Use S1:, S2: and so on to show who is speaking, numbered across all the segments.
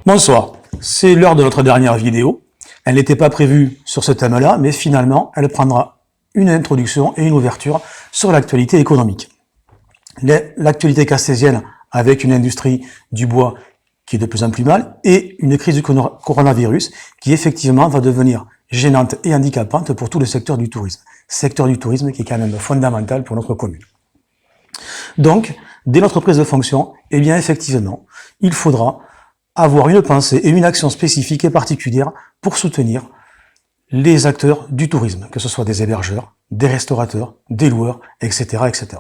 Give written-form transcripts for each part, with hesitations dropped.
S1: Bonsoir, c'est l'heure de notre dernière vidéo. Elle n'était pas prévue sur ce thème-là, mais finalement, elle prendra une introduction et une ouverture sur l'actualité économique. L'actualité castésienne avec une industrie du bois qui est de plus en plus mal et une crise du coronavirus qui effectivement va devenir gênante et handicapante pour tout le secteur du tourisme. Secteur du tourisme qui est quand même fondamental pour notre commune. Donc, dès notre prise de fonction, eh bien effectivement, il faudra avoir une pensée et une action spécifique et particulière pour soutenir les acteurs du tourisme, que ce soit des hébergeurs, des restaurateurs, des loueurs, etc., etc.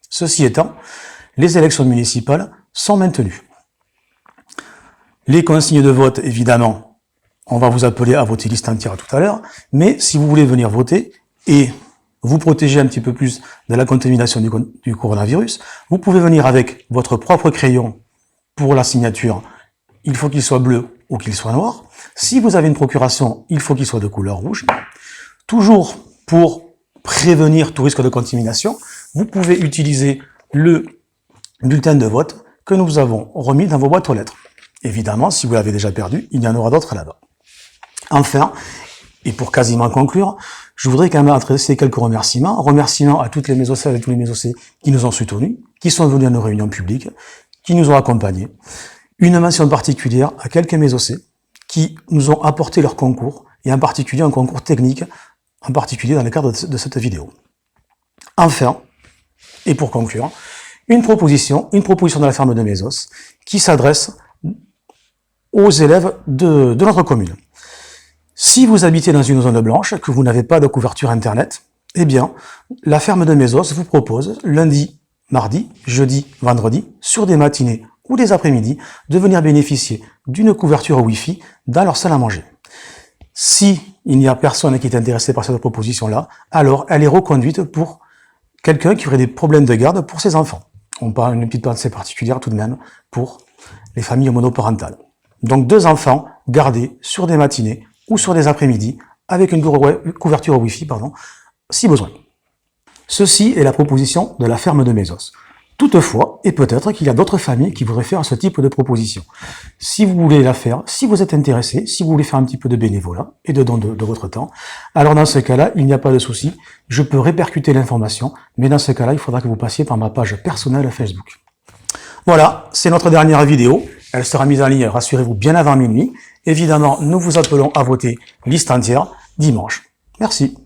S1: Ceci étant, les élections municipales sont maintenues. Les consignes de vote, évidemment, on va vous appeler à voter liste entière tout à l'heure, mais si vous voulez venir voter et vous protéger un petit peu plus de la contamination du coronavirus, vous pouvez venir avec votre propre crayon pour la signature. Il faut qu'il soit bleu ou qu'il soit noir. Si vous avez une procuration, il faut qu'il soit de couleur rouge. Toujours pour prévenir tout risque de contamination, vous pouvez utiliser le bulletin de vote que nous vous avons remis dans vos boîtes aux lettres. Évidemment, si vous l'avez déjà perdu, il y en aura d'autres là-bas. Enfin, et pour quasiment conclure, je voudrais quand même adresser quelques remerciements. Remerciements à toutes les mésocées et tous les mésocées qui nous ont soutenus, qui sont venus à nos réunions publiques, qui nous ont accompagnés. Une mention particulière à quelques mésocées qui nous ont apporté leur concours, et en particulier un concours technique, en particulier dans le cadre de cette vidéo. Enfin, et pour conclure, une proposition de la ferme de Mésos qui s'adresse aux élèves de notre commune. Si vous habitez dans une zone blanche, que vous n'avez pas de couverture internet, eh bien, la ferme de Mésos vous propose lundi, mardi, jeudi, vendredi, sur des matinées ou des après-midi, de venir bénéficier d'une couverture Wi-Fi dans leur salle à manger. Si il n'y a personne qui est intéressé par cette proposition-là, alors elle est reconduite pour quelqu'un qui aurait des problèmes de garde pour ses enfants. On parle d'une petite pensée particulière tout de même pour les familles monoparentales. Donc 2 enfants gardés sur des matinées ou sur des après-midi avec une couverture Wi-Fi, si besoin. Ceci est la proposition de la ferme de Mésos. Toutefois, et peut-être qu'il y a d'autres familles qui voudraient faire ce type de proposition. Si vous voulez la faire, si vous êtes intéressé, si vous voulez faire un petit peu de bénévolat et de don de votre temps, alors dans ce cas-là, il n'y a pas de souci, je peux répercuter l'information, mais dans ce cas-là, il faudra que vous passiez par ma page personnelle Facebook. Voilà, c'est notre dernière vidéo. Elle sera mise en ligne, rassurez-vous, bien avant minuit. Évidemment, nous vous appelons à voter liste entière dimanche. Merci.